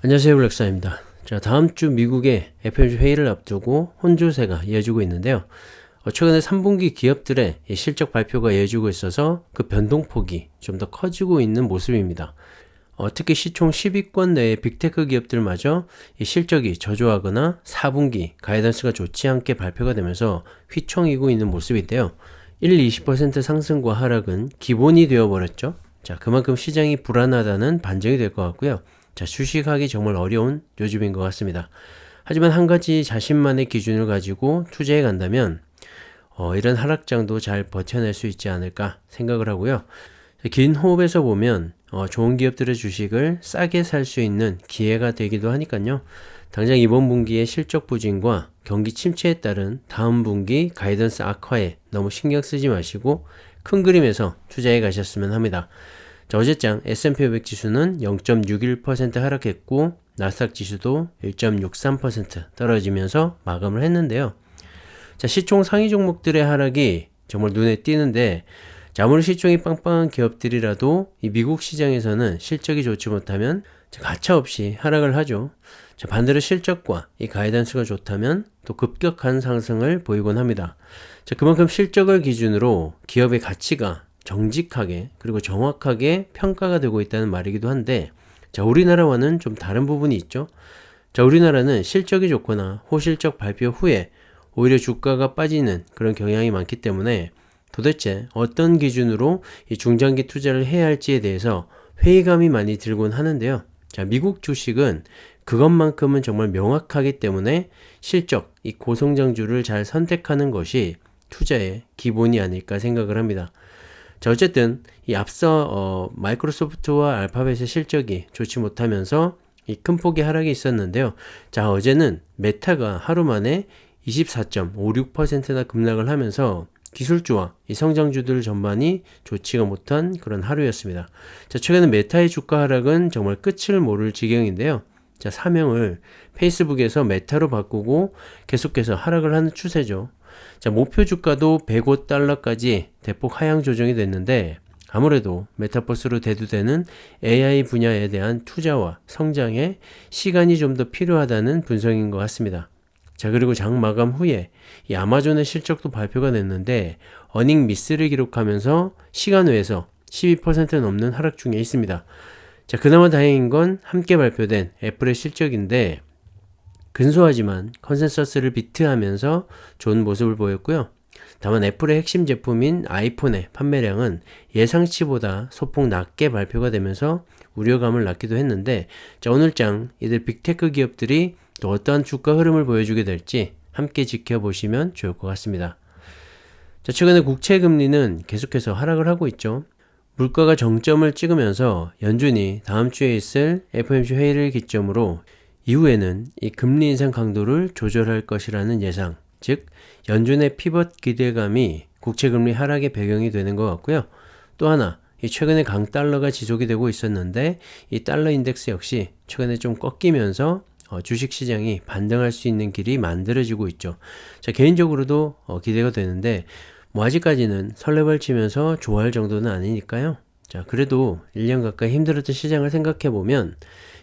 안녕하세요, 블랙사입니다. 자, 다음 주 미국의 FOMC 회의를 앞두고 혼조세가 이어지고 있는데요. 최근에 3분기 기업들의 실적 발표가 이어지고 있어서 그 변동폭이 좀 더 커지고 있는 모습입니다. 특히 시총 10위권 내의 빅테크 기업들마저 이 실적이 저조하거나 4분기 가이던스가 좋지 않게 발표가 되면서 휘청이고 있는 모습인데요. 1-20% 상승과 하락은 기본이 되어버렸죠. 자, 그만큼 시장이 불안하다는 반증이 될 것 같고요. 자, 주식하기 정말 어려운 요즘인 것 같습니다. 하지만 한 가지 자신만의 기준을 가지고 투자해 간다면 이런 하락장도 잘 버텨낼 수 있지 않을까 생각을 하고요. 긴 호흡에서 보면 좋은 기업들의 주식을 싸게 살 수 있는 기회가 되기도 하니까요. 당장 이번 분기의 실적 부진과 경기 침체에 따른 다음 분기 가이던스 악화에 너무 신경 쓰지 마시고 큰 그림에서 투자해 가셨으면 합니다. 자, 어제장 S&P 500 지수는 0.61% 하락했고 나스닥 지수도 1.63% 떨어지면서 마감을 했는데요. 자, 시총 상위 종목들의 하락이 정말 눈에 띄는데, 자, 아무리 시총이 빵빵한 기업들이라도 이 미국 시장에서는 실적이 좋지 못하면 가차없이 하락을 하죠. 자, 반대로 실적과 이 가이던스가 좋다면 또 급격한 상승을 보이곤 합니다. 자, 그만큼 실적을 기준으로 기업의 가치가 정직하게 그리고 정확하게 평가가 되고 있다는 말이기도 한데, 자, 우리나라와는 좀 다른 부분이 있죠. 자, 우리나라는 실적이 좋거나 호실적 발표 후에 오히려 주가가 빠지는 그런 경향이 많기 때문에 도대체 어떤 기준으로 이 중장기 투자를 해야 할지에 대해서 회의감이 많이 들곤 하는데요. 자, 미국 주식은 그것만큼은 정말 명확하기 때문에 실적, 이 고성장주를 잘 선택하는 것이 투자의 기본이 아닐까 생각을 합니다. 자, 어쨌든 이 앞서 마이크로소프트와 알파벳의 실적이 좋지 못하면서 이 큰 폭의 하락이 있었는데요. 자, 어제는 메타가 하루 만에 24.56%나 급락을 하면서 기술주와 이 성장주들 전반이 좋지가 못한 그런 하루였습니다. 자, 최근에 메타의 주가 하락은 정말 끝을 모를 지경인데요. 자, 사명을 페이스북에서 메타로 바꾸고 계속해서 하락을 하는 추세죠. 자, 목표 주가도 105달러까지 대폭 하향 조정이 됐는데, 아무래도 메타버스로 대두되는 AI 분야에 대한 투자와 성장에 시간이 좀 더 필요하다는 분석인 것 같습니다. 자, 그리고 장 마감 후에 이 아마존의 실적도 발표가 됐는데 어닝 미스를 기록하면서 시간 외에서 12% 넘는 하락 중에 있습니다. 자, 그나마 다행인 건 함께 발표된 애플의 실적인데 근소하지만 컨센서스를 비트하면서 좋은 모습을 보였고요. 다만 애플의 핵심 제품인 아이폰의 판매량은 예상치보다 소폭 낮게 발표가 되면서 우려감을 낳기도 했는데, 자, 오늘장 이들 빅테크 기업들이 또 어떠한 주가 흐름을 보여주게 될지 함께 지켜보시면 좋을 것 같습니다. 자, 최근에 국채 금리는 계속해서 하락을 하고 있죠. 물가가 정점을 찍으면서 연준이 다음 주에 있을 FOMC 회의를 기점으로 이후에는 이 금리 인상 강도를 조절할 것이라는 예상, 즉 연준의 피벗 기대감이 국채 금리 하락의 배경이 되는 것 같고요. 또 하나, 이 최근에 강달러가 지속이 되고 있었는데 이 달러 인덱스 역시 최근에 좀 꺾이면서 주식시장이 반등할 수 있는 길이 만들어지고 있죠. 자, 개인적으로도 기대가 되는데 아직까지는 설레발 치면서 좋아할 정도는 아니니까요. 자, 그래도 1년 가까이 힘들었던 시장을 생각해보면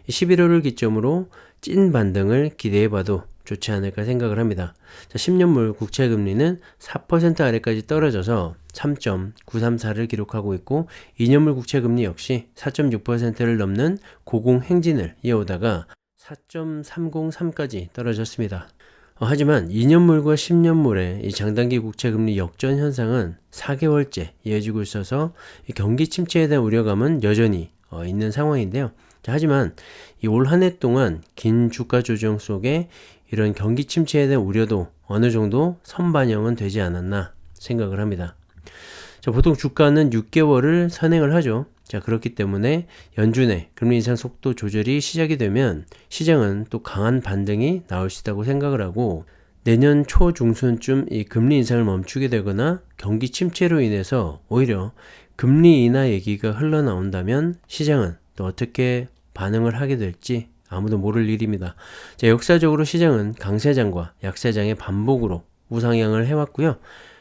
11월을 기점으로 찐 반등을 기대해봐도 좋지 않을까 생각을 합니다. 자, 10년물 국채금리는 4% 아래까지 떨어져서 3.934를 기록하고 있고 2년물 국채금리 역시 4.6%를 넘는 고공행진을 이어오다가 4.303까지 떨어졌습니다. 하지만 2년물과 10년물의 이 장단기 국채금리 역전 현상은 4개월째 이어지고 있어서 경기 침체에 대한 우려감은 여전히 있는 상황인데요. 자, 하지만 이 올 한 해 동안 긴 주가 조정 속에 이런 경기 침체에 대한 우려도 어느 정도 선반영은 되지 않았나 생각을 합니다. 자, 보통 주가는 6개월을 선행을 하죠. 자, 그렇기 때문에 연준의 금리 인상 속도 조절이 시작이 되면 시장은 또 강한 반등이 나올 수 있다고 생각을 하고, 내년 초 중순쯤 이 금리 인상을 멈추게 되거나 경기 침체로 인해서 오히려 금리 인하 얘기가 흘러나온다면 시장은 또 어떻게 반응을 하게 될지 아무도 모를 일입니다. 자, 역사적으로 시장은 강세장과 약세장의 반복으로 우상향을 해왔고요.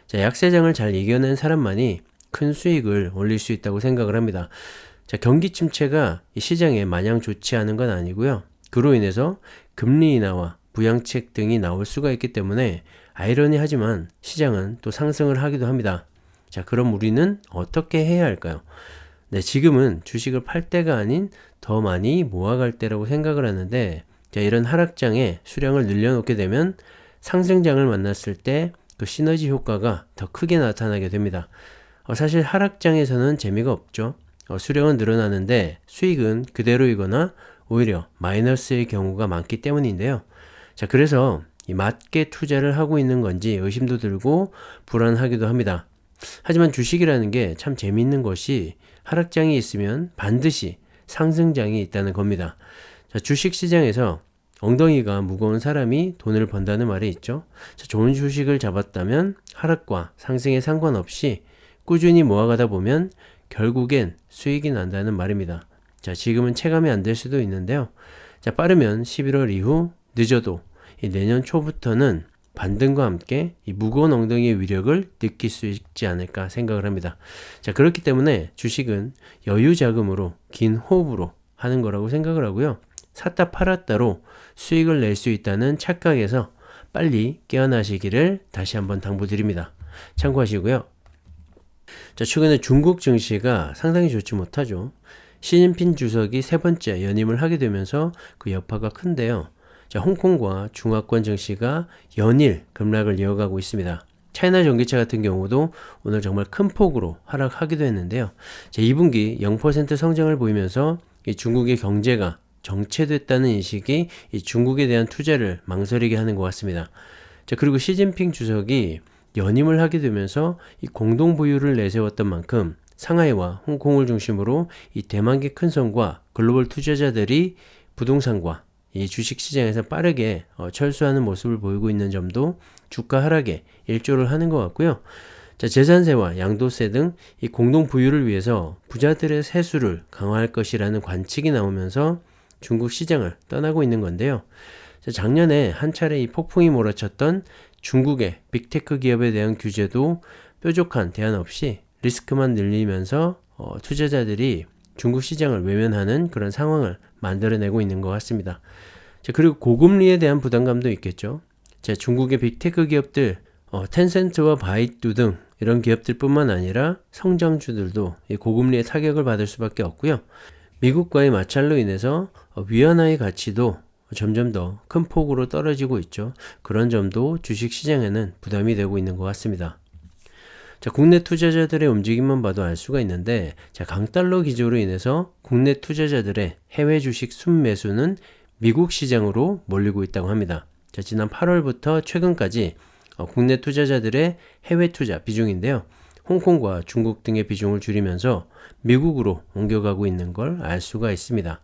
자, 약세장을 잘 이겨낸 사람만이 큰 수익을 올릴 수 있다고 생각을 합니다. 자, 경기 침체가 이 시장에 마냥 좋지 않은 건 아니고요. 그로 인해서 금리 인하와 부양책 등이 나올 수가 있기 때문에 아이러니하지만 시장은 또 상승을 하기도 합니다. 자, 그럼 우리는 어떻게 해야 할까요? 네, 지금은 주식을 팔 때가 아닌 더 많이 모아갈 때라고 생각을 하는데, 자, 이런 하락장에 수량을 늘려놓게 되면 상승장을 만났을 때 그 시너지 효과가 더 크게 나타나게 됩니다. 사실 하락장에서는 재미가 없죠. 수량은 늘어나는데 수익은 그대로이거나 오히려 마이너스의 경우가 많기 때문인데요. 자, 그래서 맞게 투자를 하고 있는 건지 의심도 들고 불안하기도 합니다. 하지만 주식이라는 게 참 재미있는 것이 하락장이 있으면 반드시 상승장이 있다는 겁니다. 자, 주식 시장에서 엉덩이가 무거운 사람이 돈을 번다는 말이 있죠. 자, 좋은 주식을 잡았다면 하락과 상승에 상관없이 꾸준히 모아가다 보면 결국엔 수익이 난다는 말입니다. 자, 지금은 체감이 안 될 수도 있는데요. 자, 빠르면 11월 이후, 늦어도 내년 초부터는 반등과 함께 이 무거운 엉덩이의 위력을 느낄 수 있지 않을까 생각을 합니다. 자, 그렇기 때문에 주식은 여유 자금으로 긴 호흡으로 하는 거라고 생각을 하고요. 샀다 팔았다로 수익을 낼 수 있다는 착각에서 빨리 깨어나시기를 다시 한번 당부드립니다. 참고하시고요. 자, 최근에 중국 증시가 상당히 좋지 못하죠. 시진핑 주석이 세 번째 연임을 하게 되면서 그 여파가 큰데요. 자, 홍콩과 중화권 증시가 연일 급락을 이어가고 있습니다. 차이나 전기차 같은 경우도 오늘 정말 큰 폭으로 하락하기도 했는데요. 자, 2분기 0% 성장을 보이면서 이 중국의 경제가 정체됐다는 인식이 이 중국에 대한 투자를 망설이게 하는 것 같습니다. 자, 그리고 시진핑 주석이 연임을 하게 되면서 이 공동 부유를 내세웠던 만큼 상하이와 홍콩을 중심으로 이 대만계 큰손과 글로벌 투자자들이 부동산과 이 주식시장에서 빠르게 철수하는 모습을 보이고 있는 점도 주가 하락에 일조를 하는 것 같고요. 자, 재산세와 양도세 등 이 공동 부유를 위해서 부자들의 세수를 강화할 것이라는 관측이 나오면서 중국 시장을 떠나고 있는 건데요. 자, 작년에 한 차례 이 폭풍이 몰아쳤던 중국의 빅테크 기업에 대한 규제도 뾰족한 대안 없이 리스크만 늘리면서 투자자들이 중국 시장을 외면하는 그런 상황을 만들어내고 있는 것 같습니다. 자, 그리고 고금리에 대한 부담감도 있겠죠. 자, 중국의 빅테크 기업들, 텐센트와 바이두 등 이런 기업들뿐만 아니라 성장주들도 이 고금리의 타격을 받을 수밖에 없고요. 미국과의 마찰로 인해서 위안화의 가치도 점점 더 큰 폭으로 떨어지고 있죠. 그런 점도 주식 시장에는 부담이 되고 있는 것 같습니다. 자, 국내 투자자들의 움직임만 봐도 알 수가 있는데, 자, 강달러 기조로 인해서 국내 투자자들의 해외 주식 순매수는 미국 시장으로 몰리고 있다고 합니다. 자, 지난 8월부터 최근까지 국내 투자자들의 해외 투자 비중인데요. 홍콩과 중국 등의 비중을 줄이면서 미국으로 옮겨가고 있는 걸 알 수가 있습니다.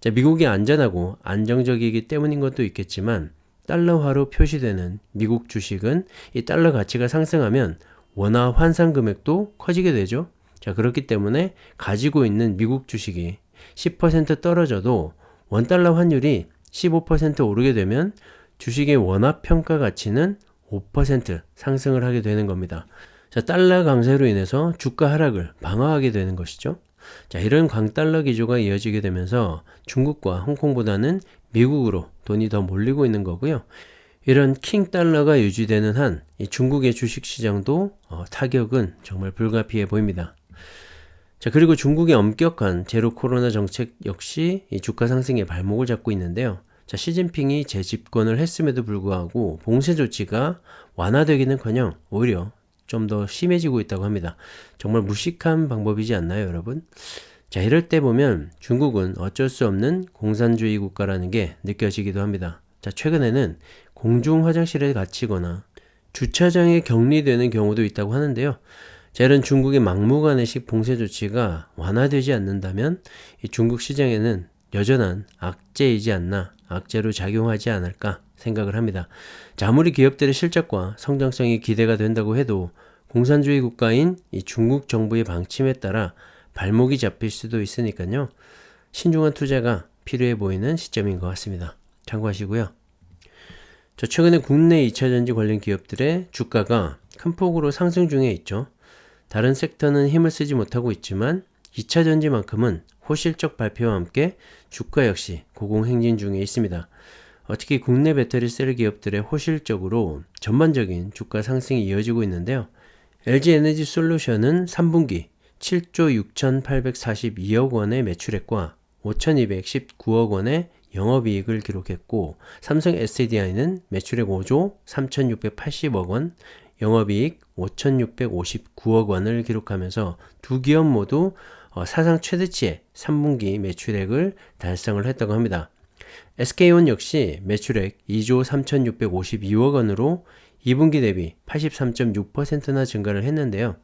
자, 미국이 안전하고 안정적이기 때문인 것도 있겠지만 달러화로 표시되는 미국 주식은 이 달러 가치가 상승하면 원화 환산 금액도 커지게 되죠. 자, 그렇기 때문에 가지고 있는 미국 주식이 10% 떨어져도 원달러 환율이 15% 오르게 되면 주식의 원화 평가 가치는 5% 상승을 하게 되는 겁니다. 자, 달러 강세로 인해서 주가 하락을 방어하게 되는 것이죠. 자, 이런 강달러 기조가 이어지게 되면서 중국과 홍콩보다는 미국으로 돈이 더 몰리고 있는 거고요. 이런 킹달러가 유지되는 한 이 중국의 주식시장도 타격은 정말 불가피해 보입니다. 자, 그리고 중국의 엄격한 제로 코로나 정책 역시 이 주가 상승의 발목을 잡고 있는데요. 자, 시진핑이 재집권을 했음에도 불구하고 봉쇄 조치가 완화되기는커녕 오히려 좀 더 심해지고 있다고 합니다. 정말 무식한 방법이지 않나요, 여러분? 자, 이럴 때 보면 중국은 어쩔 수 없는 공산주의 국가라는 게 느껴지기도 합니다. 자, 최근에는 공중 화장실에 갇히거나 주차장에 격리되는 경우도 있다고 하는데요. 자, 이런 중국의 막무가내식 봉쇄 조치가 완화되지 않는다면 이 중국 시장에는 여전한 악재이지 않나, 악재로 작용하지 않을까 생각을 합니다. 자, 아무리 기업들의 실적과 성장성이 기대가 된다고 해도 공산주의 국가인 이 중국 정부의 방침에 따라 발목이 잡힐 수도 있으니까요. 신중한 투자가 필요해 보이는 시점인 것 같습니다. 참고하시고요. 저 최근에 국내 2차전지 관련 기업들의 주가가 큰 폭으로 상승 중에 있죠. 다른 섹터는 힘을 쓰지 못하고 있지만 2차전지만큼은 호실적 발표와 함께 주가 역시 고공행진 중에 있습니다. 특히 국내 배터리셀 기업들의 호실적으로 전반적인 주가 상승이 이어지고 있는데요. LG에너지솔루션은 3분기 7조 6,842억 원의 매출액과 5,219억 원의 영업이익을 기록했고, 삼성 SDI는 매출액 5조 3,680억 원, 영업이익 5,659억 원을 기록하면서 두 기업 모두 사상 최대치의 3분기 매출액을 달성을 했다고 합니다. SK온 역시 매출액 2조 3,652억 원으로 2분기 대비 83.6%나 증가를 했는데요.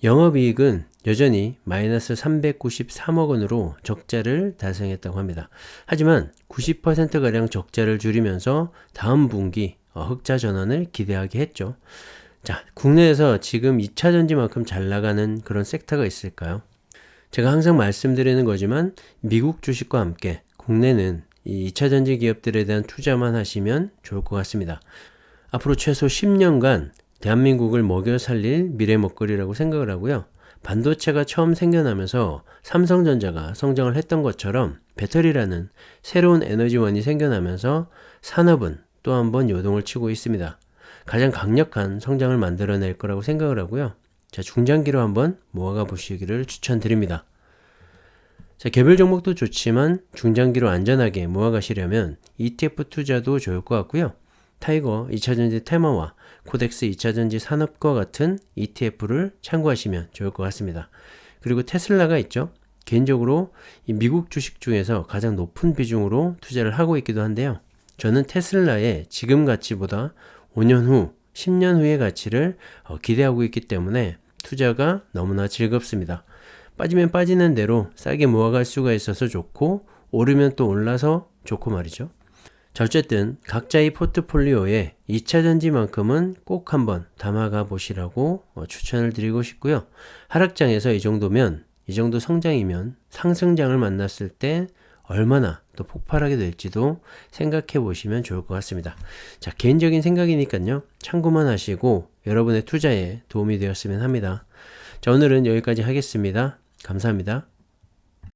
영업이익은 여전히 마이너스 393억 원으로 적자를 달성했다고 합니다. 하지만 90%가량 적자를 줄이면서 다음 분기 흑자 전환을 기대하게 했죠. 자, 국내에서 지금 2차전지만큼 잘 나가는 그런 섹터가 있을까요? 제가 항상 말씀드리는 거지만 미국 주식과 함께 국내는 이 2차전지 기업들에 대한 투자만 하시면 좋을 것 같습니다. 앞으로 최소 10년간 대한민국을 먹여 살릴 미래 먹거리라고 생각을 하고요. 반도체가 처음 생겨나면서 삼성전자가 성장을 했던 것처럼 배터리라는 새로운 에너지원이 생겨나면서 산업은 또 한 번 요동을 치고 있습니다. 가장 강력한 성장을 만들어낼 거라고 생각을 하고요. 자, 중장기로 한번 모아가 보시기를 추천드립니다. 자, 개별 종목도 좋지만 중장기로 안전하게 모아가시려면 ETF 투자도 좋을 것 같고요. 타이거 2차전지 테마와 코덱스 2차전지 산업과 같은 ETF를 참고하시면 좋을 것 같습니다. 그리고 테슬라가 있죠. 개인적으로 이 미국 주식 중에서 가장 높은 비중으로 투자를 하고 있기도 한데요. 저는 테슬라의 지금 가치보다 5년 후, 10년 후의 가치를 기대하고 있기 때문에 투자가 너무나 즐겁습니다. 빠지면 빠지는 대로 싸게 모아갈 수가 있어서 좋고, 오르면 또 올라서 좋고 말이죠. 자, 어쨌든 각자의 포트폴리오에 2차전지만큼은 꼭 한번 담아가 보시라고 추천을 드리고 싶고요. 하락장에서 이 정도면, 이 정도 성장이면 상승장을 만났을 때 얼마나 또 폭발하게 될지도 생각해 보시면 좋을 것 같습니다. 자, 개인적인 생각이니까요. 참고만 하시고 여러분의 투자에 도움이 되었으면 합니다. 자, 오늘은 여기까지 하겠습니다. 감사합니다.